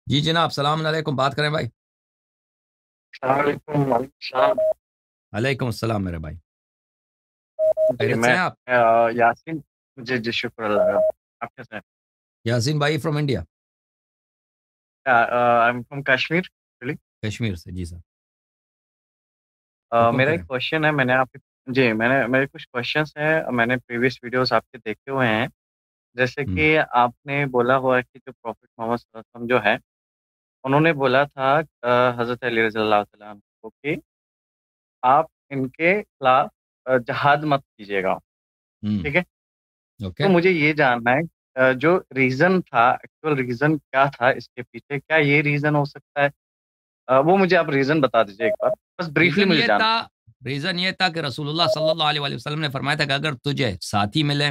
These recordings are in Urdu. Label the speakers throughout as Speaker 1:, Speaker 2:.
Speaker 1: جی جناب، السلام علیکم، بات کریں بھائی؟
Speaker 2: السلام علیکم، وعلیکم السلام۔
Speaker 1: علیکم السلام میرے بھائی،
Speaker 2: جی
Speaker 1: خیریت سے
Speaker 2: میں
Speaker 1: ہیں آپ؟
Speaker 2: یاسین۔ جی جی، شکر اللہ کا۔ آپ کیسے ہیں؟
Speaker 1: یاسین بھائی from India?
Speaker 2: I am from Kashmir actually.
Speaker 1: Kashmir سے، جی سر، حکم
Speaker 2: میرا
Speaker 1: کریں۔
Speaker 2: ایک کوشچن ہے، میں نے آپ جی میرے کچھ کوشچنس ہیں، میں نے پریویس ویڈیوز آپ کے دیکھے ہوئے ہیں۔ جیسے
Speaker 1: ہم،
Speaker 2: کہ آپ نے بولا ہوا ہے کہ جو پروفٹ محمد صلی اللہ علیہ وسلم جو ہے، انہوں نے بولا تھا حضرت علی رضی اللہ تعالیٰ عنہ کو کہ آپ ان کے خلاف جہاد مت کیجیے گا،
Speaker 1: ہم،
Speaker 2: ٹھیک ہے؟
Speaker 1: اوکے۔
Speaker 2: تو مجھے یہ جاننا ہے جو ریزن تھا، ایکچوئل ریزن کیا تھا اس کے پیچھے؟ کیا یہ ریزن ہو سکتا ہے؟ وہ مجھے آپ ریزن بتا دیجیے ایک بار، بس بریفلی
Speaker 1: ریزن
Speaker 2: مجھے
Speaker 1: یہ
Speaker 2: جاننا
Speaker 1: تھا ریزن یہ تھا کہ رسول اللہ صلی اللہ علیہ وآلہ وسلم نے فرمایا تھا کہ اگر تجھے ساتھی ملے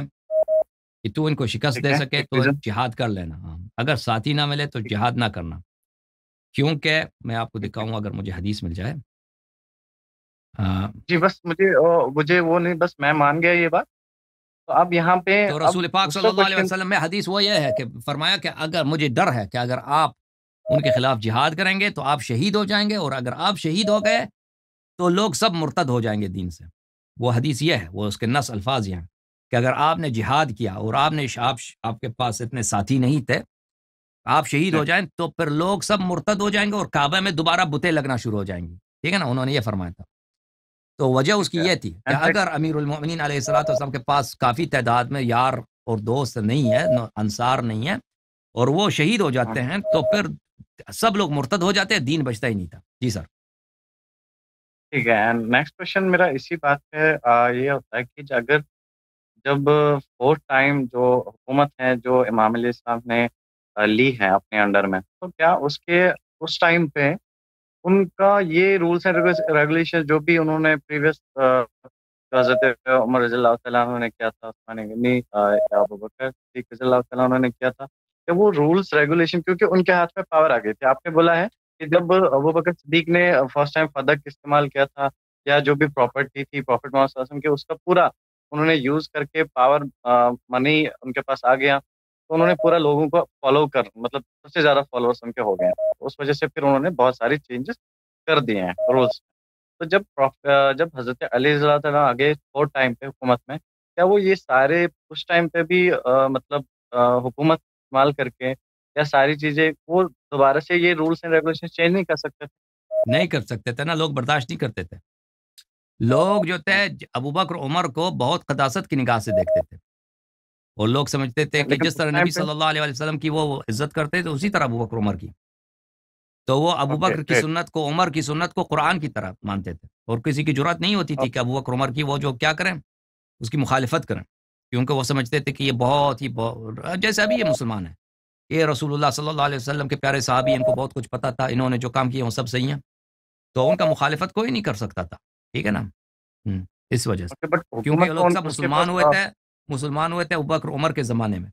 Speaker 1: کہ تو ان کو
Speaker 2: ہے۔
Speaker 1: شکست
Speaker 2: ٹھیک
Speaker 1: دے
Speaker 2: ہے،
Speaker 1: سکے
Speaker 2: ایک
Speaker 1: تو
Speaker 2: ریزن۔
Speaker 1: جہاد کر لینا، ہاں، اگر ساتھی نہ ملے تو
Speaker 2: ٹھیک ہے،
Speaker 1: جہاد نہ کرنا، کیونکہ میں آپ کو
Speaker 2: ٹھیک ہے۔
Speaker 1: دکھاؤں اگر مجھے حدیث مل جائے۔ آ،
Speaker 2: جی بس مجھے وہ نہیں، بس میں مان گیا یہ بات۔ تو اب یہاں پہ
Speaker 1: تو
Speaker 2: اب
Speaker 1: رسول پاک صلی
Speaker 2: دوسرا
Speaker 1: اللہ علیہ
Speaker 2: کوشچن۔
Speaker 1: وسلم میں حدیث وہ یہ ہے کہ فرمایا کہ اگر مجھے ڈر ہے کہ اگر آپ ان کے خلاف جہاد کریں گے تو آپ شہید ہو جائیں گے، اور اگر آپ شہید ہو گئے تو لوگ سب مرتد ہو جائیں گے دین سے۔ وہ حدیث یہ ہے، وہ اس کے نص الفاظ یہ ہیں کہ اگر آپ نے جہاد کیا اور آپ کے پاس اتنے ساتھی نہیں تھے، آپ شہید ہو جائیں تو پھر لوگ سب مرتد ہو جائیں گے اور کعبہ میں دوبارہ بتیں لگنا شروع ہو جائیں گی، ٹھیک ہے نا؟ انہوں نے یہ فرمایا تھا۔ تو وجہ اس
Speaker 2: ٹھیک
Speaker 1: کی
Speaker 2: ہے،
Speaker 1: یہ تھی کہ
Speaker 2: اینڈ
Speaker 1: اگر امیر المومنین علیہ الصلوۃ والسلام کے پاس کافی تعداد میں یار اور دوست نہیں ہے، انصار نہیں ہے، اور وہ شہید ہو جاتے ہیں تو پھر سب لوگ مرتد ہو جاتے ہیں، دین بچتا ہی نہیں تھا۔ جی سر۔
Speaker 2: ٹھیک ہے، اینڈ نیکسٹ کوشچن میرا اسی بات پہ یہ ہوتا ہے کہ اگر جب فورتھ ٹائم جو حکومت ہے جو امام علیہ السلام نے لی ہے اپنے انڈر میں، تو کیا اس ٹائم پہ ان کا یہ رولس اینڈ ریگولیشن جو بھی انہوں نے پریویس حضرت عمر رضی اللہ تعالیٰ عنہ نے کیا تھا، عثمان غنی یا ابوبکر صدیق رضی اللہ تعالیٰ عنہ نے کیا تھا، کہ وہ رولس ریگولیشن کیونکہ ان کے ہاتھ میں پاور آ گئی تھی۔ آپ نے بولا ہے کہ جب ابوبکر صدیق نے فرسٹ ٹائم فدق استعمال کیا تھا، یا جو بھی پراپرٹی تھی پروفٹ محمد صلی اللہ علیہ وسلم کی، اس کا پورا انہوں نے یوز کر کے پاور، منی ان کے پاس آ گیا، تو انہوں نے پورا لوگوں کو فالو کر، مطلب سب سے زیادہ فالوورس ان کے ہو گئے ہیں۔ اس وجہ سے پھر انہوں نے بہت ساری چینجز کر دیے ہیں رولس۔ تو جب حضرت علی رضی اللہ تعالیٰ آگے فور ٹائم پہ حکومت میں، کیا وہ یہ سارے اس ٹائم پہ بھی مطلب حکومت استعمال کر کے یا ساری چیزیں وہ دوبارہ سے یہ رولس اینڈ ریگولیشن چینج نہیں کر سکتے تھے؟
Speaker 1: نہیں کر سکتے تھے نا، لوگ برداشت نہیں کرتے تھے۔ لوگ جو تھے ابوبکر عمر کو بہت قداست کی نگاہ سے دیکھتے تھے، اور لوگ سمجھتے تھے کہ
Speaker 2: لیکن
Speaker 1: جس
Speaker 2: اس
Speaker 1: طرح
Speaker 2: ٹائم
Speaker 1: نبی
Speaker 2: پہ
Speaker 1: صلی اللہ علیہ وسلم کی وہ عزت کرتے تھے اسی طرح ابوبکر عمر کی، تو وہ
Speaker 2: اوکے
Speaker 1: ابوبکر کی
Speaker 2: گریٹ۔
Speaker 1: سنت کو، عمر کی سنت کو قرآن کی طرح مانتے تھے، اور کسی کی جرات نہیں ہوتی تھی کہ ابوبکر عمر کی وہ جو کیا کریں، اس کی مخالفت کریں، کیونکہ وہ سمجھتے تھے کہ یہ جیسے ابھی یہ مسلمان ہیں، یہ رسول اللہ صلی اللہ علیہ وسلم کے پیارے صحابی، ان کو بہت کچھ پتا تھا، انہوں نے جو کام کیا وہ سب صحیح ہیں، تو ان کا مخالفت کوئی نہیں کر سکتا تھا، ٹھیک ہے نا؟ اس وجہ سے،
Speaker 2: اوکے، بٹ
Speaker 1: کیونکہ
Speaker 2: حکومت
Speaker 1: یہ
Speaker 2: تو
Speaker 1: لوگ سب
Speaker 2: اس کے پاس
Speaker 1: مسلمان ہوئے تھے ابوبکر عمر کے زمانے میں،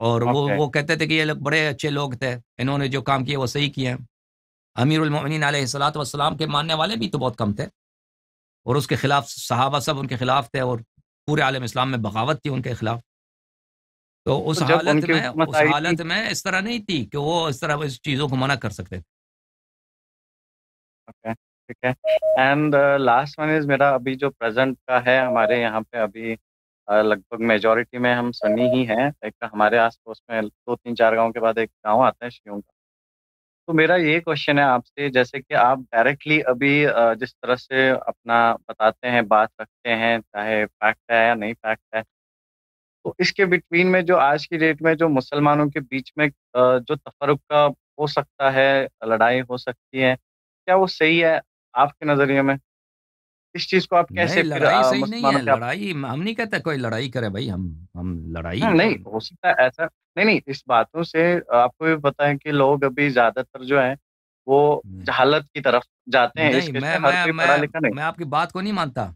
Speaker 1: اور وہ
Speaker 2: اوکے۔
Speaker 1: وہ کہتے تھے کہ یہ لوگ بڑے اچھے لوگ تھے، انہوں نے جو کام کیے وہ صحیح کیے ہیں۔ امیر المؤمنین علیہ الصلوۃ والسلام کے ماننے والے بھی تو بہت کم تھے، اور اس کے خلاف صحابہ سب ان کے خلاف تھے، اور پورے عالم اسلام میں بغاوت تھی ان کے خلاف، تو
Speaker 2: تو جب ان کی حکومت
Speaker 1: اس
Speaker 2: آئی تھی،
Speaker 1: حالت میں اس طرح نہیں تھی کہ وہ اس طرح اس چیزوں کو منع کر سکتے تھے۔
Speaker 2: اوکے ٹھیک ہے، اینڈ لاسٹ ون از میرا ابھی جو پریزنٹ کا ہے ہمارے یہاں پہ ابھی لگ بھگ میجورٹی میں ہم سنی ہی ہیں، ایک ہمارے آس پاس میں دو تین چار گاؤں کے بعد ایک گاؤں آتا ہے شیوں کا۔ تو میرا یہ کوشچن ہے آپ سے، جیسے کہ آپ ڈائریکٹلی ابھی جس طرح سے اپنا بتاتے ہیں، بات رکھتے ہیں، چاہے فیکٹ ہے یا نہیں فیکٹ ہے، تو اس کے بٹوین میں جو آج کی ڈیٹ میں جو مسلمانوں کے بیچ میں جو تفرقہ ہو سکتا ہے، لڑائی ہو سکتی ہے، کیا وہ صحیح ہے آپ کے نظریے میں؟ اس چیز کو آپ
Speaker 1: نہیں،
Speaker 2: کیسے پھر
Speaker 1: لڑائی صحیح نہیں
Speaker 2: مسلمانوں
Speaker 1: ہے،
Speaker 2: کے آپ؟
Speaker 1: لڑائی ہم نہیں کہتے کوئی لڑائی کرے بھائی، ہم لڑائی
Speaker 2: نہیں ہو سکتا ہے ایسا، نہیں نہیں، اس باتوں سے آپ کو بھی پتا ہے کہ لوگ ابھی زیادہ تر جو ہیں وہ جہالت کی طرف جاتے ہیں، اس
Speaker 1: نہیں،
Speaker 2: کے
Speaker 1: میں
Speaker 2: سے ہر
Speaker 1: میں
Speaker 2: کوئی پڑھا
Speaker 1: میں
Speaker 2: لکھا نہیں۔
Speaker 1: میں آپ کی بات کو نہیں مانتا،
Speaker 2: ہوں،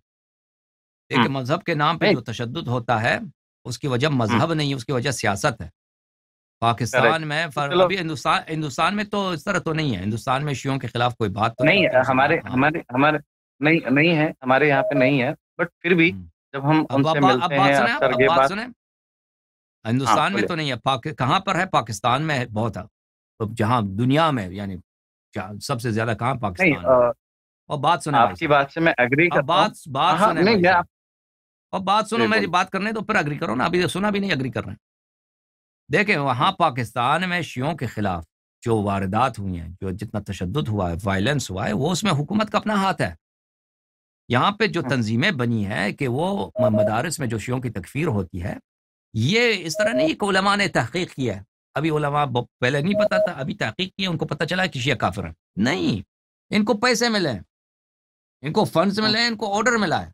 Speaker 1: دیکھیں مذہب کے نام پہ
Speaker 2: نہیں،
Speaker 1: جو تشدد ہوتا ہے اس کی وجہ
Speaker 2: ہوں،
Speaker 1: مذہب نہیں، اس کی وجہ سیاست ہے۔
Speaker 2: کریکٹ۔
Speaker 1: پاکستان میں
Speaker 2: تو چلو،
Speaker 1: ابھی ہندوستان میں تو اس طرح تو نہیں ہے، ہندوستان میں شیعوں کے خلاف کوئی بات تو نہیں
Speaker 2: نہیں
Speaker 1: ہوتی مسلمان،
Speaker 2: ہمارے
Speaker 1: ہاں۔
Speaker 2: ہمارے ہمارے نہیں نہیں ہے، ہمارے یہاں پہ نہیں ہے، بٹ پھر بھی
Speaker 1: ہم۔
Speaker 2: جب ہم ان سے
Speaker 1: اب
Speaker 2: ملتے
Speaker 1: بات
Speaker 2: ہیں
Speaker 1: سنیں،
Speaker 2: اکثر
Speaker 1: اب
Speaker 2: یہ
Speaker 1: بات
Speaker 2: بات۔
Speaker 1: سنیں،
Speaker 2: ہاں
Speaker 1: ہندوستان میں
Speaker 2: بولے۔
Speaker 1: تو نہیں ہے، کہاں پر ہے؟ پاکستان میں ہے، بہت ہے، جہاں دنیا میں یعنی سب سے زیادہ کہاں؟
Speaker 2: نہیں
Speaker 1: پاکستان میں. اور بات سنیں بھائی
Speaker 2: آپ کی
Speaker 1: صاحب،
Speaker 2: بات سے میں ایگری
Speaker 1: اب
Speaker 2: کرتا ہوں.
Speaker 1: بات
Speaker 2: ہاں
Speaker 1: سنیں
Speaker 2: نہیں
Speaker 1: بھائی
Speaker 2: میں
Speaker 1: صاحب، اور بات سنو،
Speaker 2: جی
Speaker 1: میری
Speaker 2: بول.
Speaker 1: بات کرنے تو پھر اگری کرو نا. ابھی سنا بھی نہیں، اگری کر رہے ہیں. دیکھیں وہاں پاکستان میں شیعوں کے خلاف جو واردات ہوئی ہیں، جو جتنا تشدد ہوا ہے، وائلنس ہوا ہے، وہ اس میں حکومت کا اپنا ہاتھ ہے. یہاں پہ جو تنظیمیں بنی ہیں کہ وہ مدارس میں جو شیعوں کی تکفیر ہوتی ہے، یہ اس طرح نہیں کہ علماء نے تحقیق کیا ہے. ابھی علماء پہلے نہیں پتا تھا، ابھی تحقیق کی، ان کو پتہ چلا کہ شیعہ کافر ہیں. نہیں، ان کو پیسے ملے ہیں، ان کو فنڈز ملے ہیں، ان کو آرڈر ملا ہے.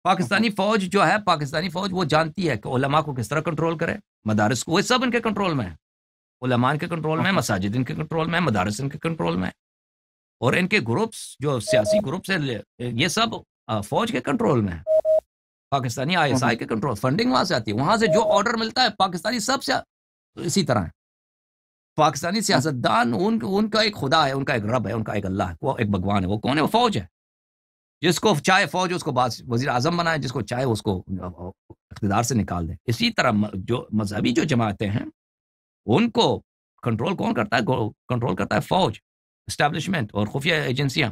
Speaker 1: پاکستانی فوج جو ہے، پاکستانی فوج وہ جانتی ہے کہ علماء کو کس طرح کنٹرول کرے. مدارس کو وہ سب ان کے کنٹرول میں ہے، علماء ان کے کنٹرول میں، مساجد ان کے کنٹرول میں، مدارس ان کے کنٹرول میں، اور ان کے گروپس جو سیاسی گروپس ہیں یہ سب فوج کے کنٹرول میں ہے. پاکستانی ISI کے کنٹرول، فنڈنگ وہاں سے آتی ہے، وہاں سے جو آرڈر ملتا ہے پاکستانی سب سے اسی طرح ہے. پاکستانی سیاستدان ان کا ایک خدا ہے، ان کا ایک رب ہے، ان کا ایک اللہ ہے، وہ ایک بھگوان ہے. وہ کون ہے؟ وہ فوج ہے. جس کو چاہے فوج اس کو وزیر اعظم بنائے، جس کو چاہے اس کو اقتدار سے نکال دے. اسی طرح جو مذہبی جو جماعتیں ہیں ان کو کنٹرول کون کرتا ہے؟ کنٹرول کرتا ہے فوج، اسٹیبلشمنٹ اور خفیہ ایجنسیاں.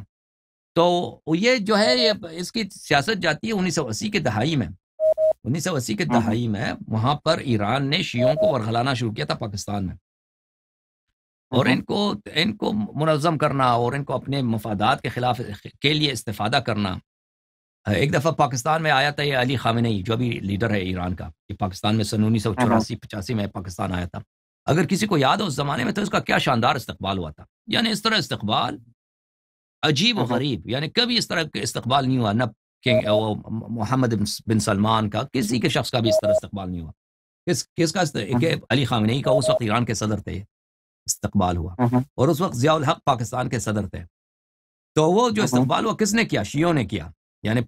Speaker 1: تو یہ جو ہے یہ اس کی سیاست جاتی ہے 1980 کے دہائی میں. 1980 کے دہائی میں وہاں پر ایران نے شیعوں کو ورغلانا شروع کیا تھا پاکستان میں، اور ان کو منظم کرنا اور ان کو اپنے مفادات کے خلاف کے لیے استفادہ کرنا. ایک دفعہ پاکستان میں آیا تھا یہ علی خامنئی، جو ابھی لیڈر ہے ایران کا. یہ پاکستان میں سن 1984-85 میں پاکستان آیا تھا. اگر کسی کو یاد ہو اس زمانے میں تو اس کا کیا شاندار استقبال ہوا تھا. یعنی اس طرح استقبال عجیب و غریب، یعنی کبھی اس طرح کا استقبال نہیں ہوا. نہ محمد بن سلمان کا، کسی کے شخص کا بھی اس طرح استقبال نہیں ہوا. کس کا کہ علی خامنئی کا اس وقت ایران کے صدر تھے، استقبال ہوا. اور اس وقت ضیاء الحق پاکستان کے صدر تھے. تو وہ جو استقبال ہوا کس نے کیا؟ شیعوں نے کیا. یعنی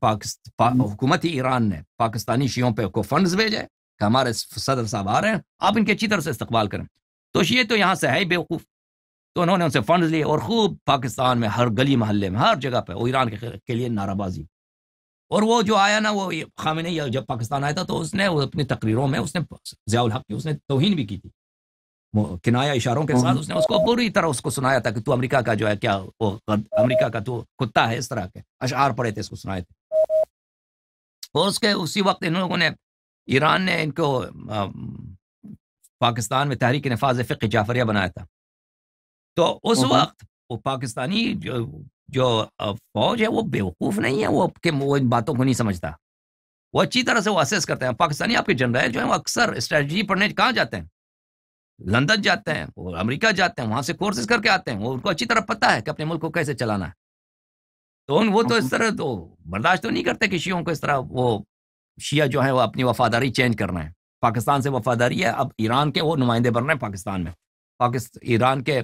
Speaker 1: حکومت ایران نے پاکستانی شیعوں پہ کو فنڈز بھیجے کہ ہمارے صدر صاحب آ رہے ہیں، آپ ان کے اچھی طرح سے استقبال کریں. تو شیعہ تو یہاں سے ہے ہی بیوقوف، تو انہوں نے ان سے فنڈز لیے اور خوب پاکستان میں ہر گلی محلے میں ہر جگہ پہ وہ ایران کے لیے نعرہ بازی. اور وہ جو آیا نا، وہ خامنئی جب پاکستان آیا تھا تو اس نے اپنی تقریروں میں اس نے ضیاء الحق کی اس نے توہین بھی کی تھی، کنایا اشاروں کے ساتھ. اس نے اس کو بری طرح اس کو سنایا تھا کہ تو امریکہ کا جو ہے کیا، وہ امریکہ کا تو کتا ہے، اس طرح کے اشعار پڑے تھے، اس کو سنائے تھے. اور اسی وقت ان لوگوں نے، ایران نے ان کو پاکستان میں تحریک نفاذ فقہ جعفریہ بنایا تھا. تو اس وقت وہ پاکستانی جو فوج ہے وہ بیوقوف نہیں ہے، وہ ان باتوں کو نہیں سمجھتا. وہ اچھی طرح سے وہ اسیس کرتے ہیں. پاکستانی آپ کے جنرل جو ہیں وہ اکثر اسٹریٹجی پڑھنے کہاں جاتے ہیں؟ لندن جاتے ہیں، وہ امریکہ جاتے ہیں، وہاں سے کورسز کر کے آتے ہیں. وہ ان کو اچھی طرح پتہ ہے کہ اپنے ملک کو کیسے چلانا ہے. تو وہ تو اس طرح تو برداشت تو نہیں کرتے کہ شیعوں کو اس طرح، وہ شیعہ جو ہیں وہ اپنی وفاداری چینج کر رہے ہیں. پاکستان سے وفاداری ہے، اب ایران کے وہ نمائندے بن رہے ہیں پاکستان میں. ایران کے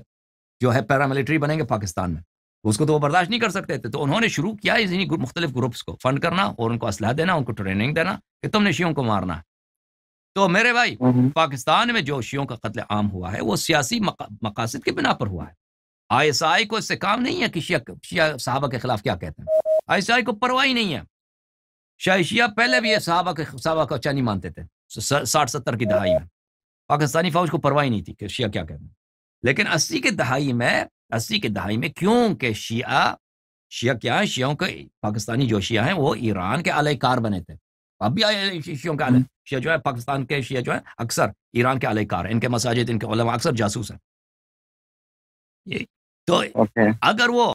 Speaker 1: جو ہے پیراملٹری بنیں گے پاکستان میں، اس کو تو وہ برداشت نہیں کر سکتے تھے. تو انہوں نے شروع کیا مختلف گروپس کو فنڈ کرنا اور ان کو اسلحہ دینا، ان کو ٹریننگ دینا کہ تم نے شیعوں کو مارنا ہے. تو میرے بھائی، پاکستان میں جو شیعوں کا قتل عام ہوا ہے وہ سیاسی مقاصد کے بنا پر ہوا ہے. ISI کو اس سے کام نہیں ہے کہ شیعہ صحابہ کے خلاف کیا کہتے ہیں. ISI کو پرواہ ہی نہیں ہے. شیعہ پہلے بھی یہ صحابہ کو اچھا نہیں مانتے تھے 60-70 کی دہائی میں. پاکستانی فوج کو پرواہ ہی نہیں تھی کہ شیعہ کیا کہتے ہیں. لیکن 80 کے دہائی میں کیونکہ شیعہ کیا ہے، شیعوں کے پاکستانی جو شیعہ ہیں وہ ایران کے اعلی کار بنے تھے. اب بھی شیعوں کے شیعہ جو ہے، پاکستان کے شیعہ جو ہے اکثر ایران کے اعلی کار ہیں. ان کے مساجد، ان کے علماء اکثر جاسوس ہیں. تو اگر وہ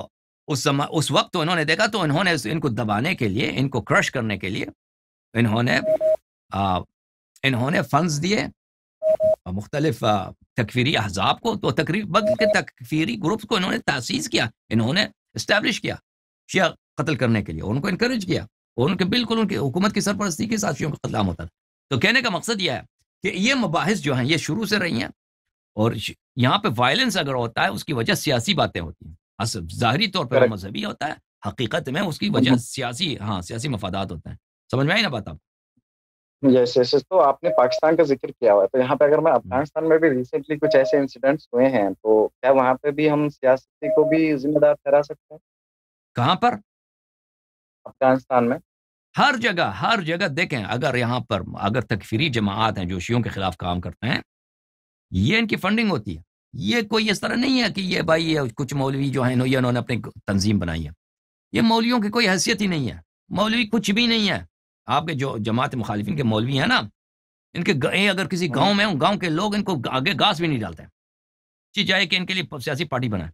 Speaker 1: اس وقت تو انہوں نے دیکھا، تو انہوں نے ان کو دبانے کے لیے، ان کو کرش کرنے کے لیے انہوں نے فنڈز دیے مختلف تکفیری احزاب کو. تو تکفیری گروپس کو انہوں نے تاسیس کیا، انہوں نے اسٹیبلش کیا شیعہ قتل کرنے کے لیے، ان کو انکریج کیا، اور ان کے بالکل ان کی حکومت کی سرپرستی کے ساتھ شیعوں کا قتل عام ہوتا ہے. تو کہنے کا مقصد یہ ہے کہ یہ مباحث جو ہیں یہ شروع سے رہی ہیں، اور یہاں پہ وائلنس اگر ہوتا ہے اس کی وجہ سیاسی باتیں ہوتی ہیں. ظاہری طور پر مذہبی ہوتا ہے، حقیقت میں اس کی وجہ سیاسی مفادات ہوتے ہیں. سمجھ میں آئی نا بات آپ؟
Speaker 2: یس یس. تو آپ نے پاکستان کا ذکر کیا ہوا ہے، تو یہاں پہ اگر میں افغانستان میں بھی ریسنٹلی کچھ ایسے انسیڈنٹس ہوئے ہیں، تو کیا وہاں پہ بھی ہم سیاسی کو بھی ذمہ دار ٹھہرا سکتے ہیں؟
Speaker 1: کہاں پر؟
Speaker 2: افغانستان میں
Speaker 1: ہر جگہ دیکھیں. اگر تکفیری جماعت ہیں جو شیعوں کے خلاف کام کرتے ہیں، یہ ان کی فنڈنگ ہوتی ہے. یہ کوئی اس طرح نہیں ہے کہ یہ بھائی یہ کچھ مولوی جو ہیں انہوں نے اپنی تنظیم بنائی ہے. یہ مولویوں کی کوئی حیثیت ہی نہیں ہے. مولوی کچھ بھی نہیں ہے. آپ کے جو جماعت مخالفین کے مولوی ہیں نا، ان کے اگر کسی گاؤں میں گاؤں کے لوگ ان کو آگے گھاس بھی نہیں ڈالتے ہیں، چاہے کہ ان کے لیے سیاسی پارٹی بنائے.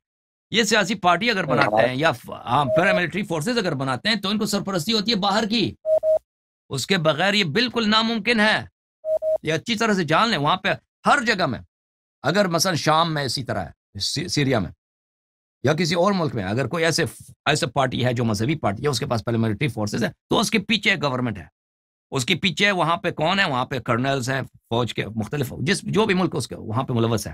Speaker 1: یہ سیاسی پارٹی اگر بناتے ہیں یا پیراملٹری فورسز اگر بناتے ہیں تو ان کو سرپرستی ہوتی ہے باہر کی. اس کے بغیر یہ بالکل ناممکن ہے. یہ اچھی طرح سے جان لیں. وہاں پہ ہر جگہ میں، اگر مثلا شام میں اسی طرح ہے، سیریا میں یا کسی اور ملک میں اگر کوئی ایسے پارٹی ہے جو مذہبی پارٹی ہے، اس کے پاس پیراملٹری فورسز ہے، تو اس کے پیچھے گورنمنٹ ہے. اس کے پیچھے وہاں پہ کون ہے؟ وہاں پہ کرنلز ہیں فوج کے مختلف، جو بھی ملک اس کے وہاں پہ ملوث ہے،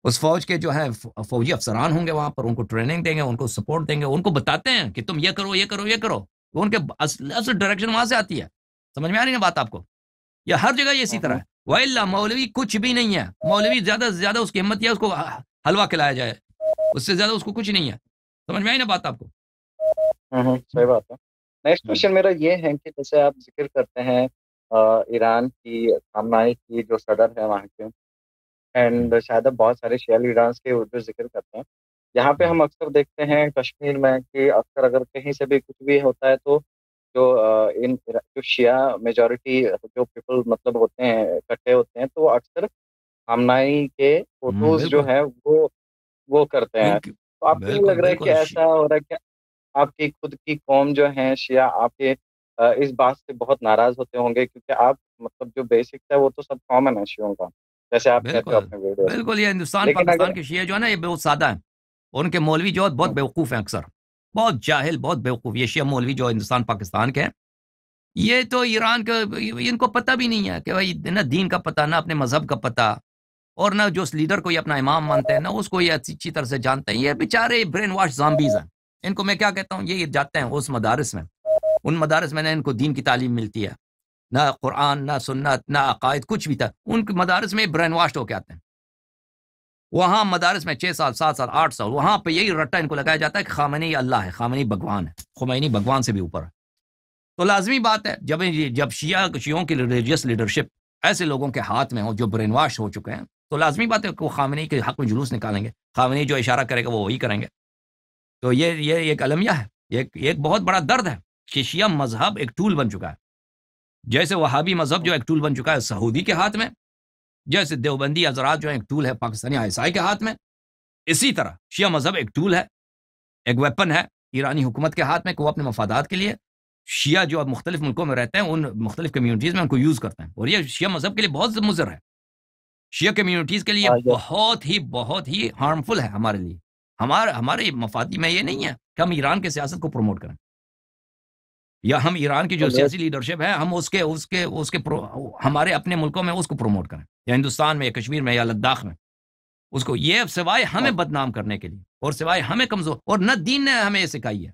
Speaker 1: اس فوج کے جو ہے فوجی افسران ہوں گے وہاں پر. ان کو ٹریننگ دیں گے، ان کو سپورٹ دیں گے، ان کو بتاتے ہیں کہ تم یہ کرو یہ کرو یہ کرو. وہ ان کے اصل ڈائریکشن وہاں سے آتی ہے. سمجھ میں آ رہی ہے بات آپ کو؟ یہ ہر جگہ یہ اسی طرح ہے. وَإِلَّا مولوی کچھ بھی نہیں ہے. مولوی زیادہ سے زیادہ اس کی ہمت یہ اس کو حلوہ کھلایا جائے، اس سے زیادہ اس کو کچھ نہیں ہے. سمجھ میں آئی نا بات آپ کو؟
Speaker 2: صحیح بات ہے. نیکسٹ کوشچن میرا یہ ہے کہ جیسے آپ ذکر کرتے ہیں ایران کی خامنائی کی جو صدر ہے وہاں کے، اینڈ شاید اب بہت سارے شیعہ لیڈرز کے جو ذکر کرتے ہیں، یہاں پہ ہم اکثر دیکھتے ہیں کشمیر میں کہ اکثر اگر کہیں سے بھی کچھ بھی ہوتا ہے تو جو جو شیعہ میجورٹی جو پیپل مطلب ہوتے ہیں اکٹھے ہوتے ہیں، تو وہ اکثر خامنائی کے فوٹوز جو
Speaker 1: بالکل
Speaker 2: ہے وہ کرتے ہیں. تو آپ کو نہیں
Speaker 1: بالکل
Speaker 2: لگ رہا ہے کہ
Speaker 1: بالکل.
Speaker 2: ایسا ہو رہا ہے کہ آپ کی خود کی قوم جو ہے شیعہ آپ کے اس بات سے بہت ناراض ہوتے ہوں گے، کیونکہ آپ مطلب جو بیسک ہے وہ تو سب کامن ہے شیعوں کا، جیسے آپ کہتے ہو
Speaker 1: بالکل
Speaker 2: اپنے ویڈیوز میں.
Speaker 1: بالکل. یہ ہندوستان
Speaker 2: لیکن اگر
Speaker 1: پاکستان کے شیعہ جو ہے نا، یہ بہت سادہ ہیں. ان کے مولوی جو بہت بیوقوف ہیں، اکثر بہت جاہل، بہت بیوقوف. یہ شیعہ مولوی جو ہندوستان پاکستان کے ہیں، یہ تو ایران کا ان کو پتہ بھی نہیں ہے کہ بھائی نہ دین کا پتہ، نہ اپنے مذہب کا پتہ، اور نہ جو اس لیڈر کو یہ اپنا امام مانتے ہیں، نہ اس کو یہ اچھی طرح سے جانتے ہیں. یہ بیچارے برین واش زامبیز ہیں. ان کو میں کیا کہتا ہوں، یہ جاتے ہیں اس مدارس میں، ان مدارس میں نہ ان کو دین کی تعلیم ملتی ہے، نہ قرآن، نہ سنت، نہ عقائد، کچھ بھی تھا. ان کے مدارس میں برین واشڈ ہو کے آتے ہیں. وہاں مدارس میں 6 سال 7 سال 8 سال وہاں پہ یہی رٹا ان کو لگایا جاتا ہے کہ خامنئی اللہ ہے، خامنئی بھگوان ہے، خمینی بھگوان سے بھی اوپر ہے. تو لازمی بات ہے جب شیعوں کی ریلیجیس لیڈرشپ ایسے لوگوں کے ہاتھ میں ہو جو برین واش ہو چکے ہیں، تو لازمی بات ہے کہ وہ خامنئی کے حق میں جلوس نکالیں گے. خامنئی جو اشارہ کرے گا وہ وہی کریں گے. تو یہ ایک المیہ ہے، یہ ایک بہت بڑا درد ہے کہ شیعہ مذہب ایک ٹول بن چکا ہے. جیسے وہابی مذہب جو ایک ٹول بن چکا ہے سعودی کے ہاتھ میں، جیسے دیوبندی حضرات جو ایک ٹول ہے پاکستانی آئیسائی کے ہاتھ میں، اسی طرح شیعہ مذہب ایک ٹول ہے، ایک ویپن ہے ایرانی حکومت کے ہاتھ میں کہ وہ اپنے مفادات کے لیے شیعہ جو اب مختلف ملکوں میں رہتے ہیں، ان مختلف کمیونٹیز میں ان کو یوز کرتے ہیں. اور یہ شیعہ مذہب کے لیے بہت مضر ہے، شیعہ کمیونٹیز کے لیے بہت ہی ہارمفل ہے ہمارے لیے. ہمارے مفادی میں یہ نہیں ہے کہ ہم ایران کے سیاست کو پروموٹ کریں، یا ہم ایران کی جو سیاسی لیڈرشپ ہے ہم اس کے ہمارے اپنے ملکوں میں اس کو پروموٹ کریں، یا ہندوستان میں یا کشمیر میں یا لداخ میں اس کو. یہ سوائے ہمیں بدنام کرنے کے لیے اور سوائے ہمیں کمزور، اور نہ دین نے ہمیں یہ سکھائی ہے.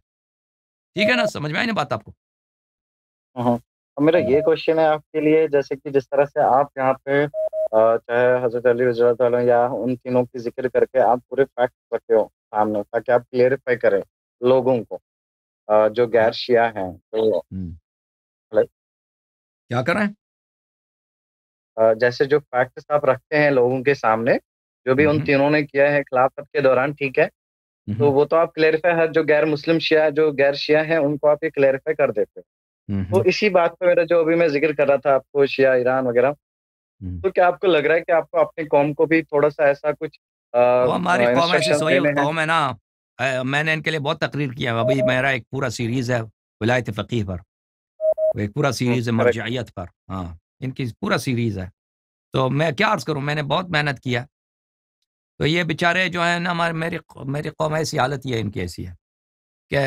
Speaker 1: ٹھیک ہے نا؟ سمجھ میں آئی نا بات آپ کو؟
Speaker 2: میرا یہ کوشچن ہے آپ کے لیے، جیسے کہ جس طرح سے آپ یہاں پہ چاہے حضرت علی رضی اللہ تعالیٰ یا ان تینوں کی ذکر کر کے آپ پورے فیکٹ رکھے ہو سامنے، تاکہ آپ کلیئرفائی کریں لوگوں کو جو غیر شیعہ ہیں. تو
Speaker 1: کیا کر رہے ہیں؟
Speaker 2: جیسے جو فیکٹس آپ رکھتے ہیں لوگوں کے سامنے، جو بھی ان تینوں نے کیا ہے خلافت کے دوران، ٹھیک ہے، تو وہ تو آپ کلیئرفائی ہے، جو غیر مسلم شیعہ جو غیر شیعہ ہیں ان کو آپ یہ کلیئرفائی کر دیتے. تو اسی بات پہ میرا جو ابھی میں ذکر کر رہا تھا آپ کو شیعہ ایران وغیرہ، تو کیا آپ کو لگ رہا ہے کہ آپ کو اپنی قوم کو بھی تھوڑا سا ایسا کچھ
Speaker 1: ہماری قوم ایسی
Speaker 2: انسٹرکشن
Speaker 1: سوئی
Speaker 2: دینے ہیں؟
Speaker 1: قوم ہے نا. میں نے ان کے لیے بہت تقریر کیا ہے. ابھی میرا ایک پورا سیریز ہے ولایت فقیہ پر، ایک پورا سیریز ہے مرجعیت پر. ہاں، ان کی پورا سیریز ہے. تو میں کیا عرض کروں، میں نے بہت محنت کیا. تو یہ بیچارے جو ہیں نا، میری قوم ایسی حالت یہ ان کی ایسی ہے کہ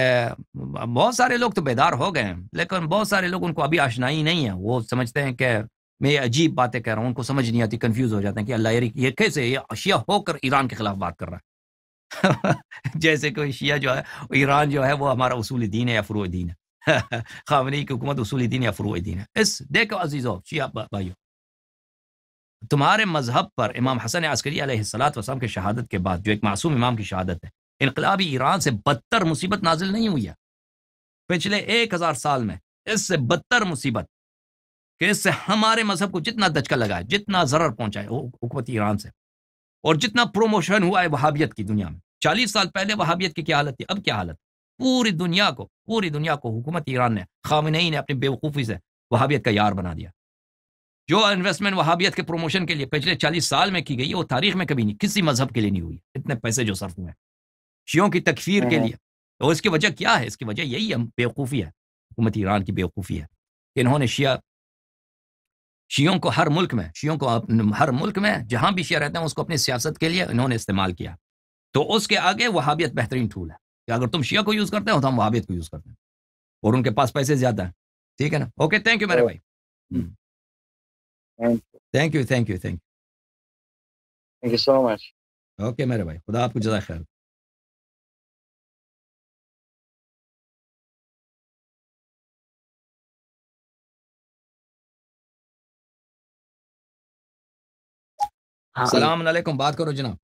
Speaker 1: بہت سارے لوگ تو بیدار ہو گئے ہیں، لیکن بہت سارے لوگ ان کو ابھی آشنائی نہیں ہے. وہ سمجھتے ہیں کہ میں یہ عجیب باتیں کہہ رہا ہوں، ان کو سمجھ نہیں آتی، کنفیوز ہو جاتے ہیں کہ اللہ یہ کیسے یہ شیعہ ہو کر ایران کے خلاف بات کر رہا ہے. جیسے کوئی شیعہ جو ہے ایران جو ہے وہ ہمارا اصولی دین ہے یا فروع دین ہے. خامنئی کی حکومت اصولی دین یا فروع دین ہے. دیکھو عزیزو شیعہ بھائیو، تمہارے مذہب پر امام حسن عسکری علیہ السلام کی شہادت کے بعد، جو ایک معصوم امام کی شہادت ہے، انقلابی ایران سے بدتر مصیبت نازل نہیں ہوئی ہے پچھلے 1000 سال میں. اس سے بدتر مصیبت کہ اس سے ہمارے مذہب کو جتنا دھچکا لگا ہے، جتنا ضرر پہنچا ہے حکومت ایران سے، اور جتنا پروموشن ہوا ہے وہابیت کی دنیا میں، 40 سال پہلے وہابیت کی کیا حالت تھی، اب کیا حالت؟ پوری دنیا کو حکومت ایران نے، خامنئی نے اپنی بیوقوفی سے وہابیت کا یار بنا دیا. جو انویسٹمنٹ وہابیت کے پروموشن کے لیے پچھلے 40 سال میں کی گئی ہے وہ تاریخ میں کبھی نہیں، کسی مذہب کے لیے نہیں ہوئی. اتنے پیسے جو صرف ہوئے شیعوں کی تکفیر کے لیے. اور اس کی وجہ کیا ہے؟ اس کی وجہ یہی ہے، بیوقوفی ہے، حکومت ایران کی بیوقوفی ہے کہ انہوں نے شیعوں کو ہر ملک میں جہاں بھی شیعہ رہتے ہیں اس کو اپنی سیاست کے لیے انہوں نے استعمال کیا. تو اس کے آگے وہابیت بہترین ٹول ہے کہ اگر تم شیعہ کو یوز کرتے ہو تو ہم وہابیت کو یوز کرتے ہیں، اور ان کے پاس پیسے زیادہ ہیں. ٹھیک ہے نا؟ اوکے، تھینک یو میرے بھائی. Thank you.
Speaker 2: Thank you so much.
Speaker 1: Okay میرے بھائی، خدا آپ کو جزائے خیر. السلام علیکم، بات کرو جناب.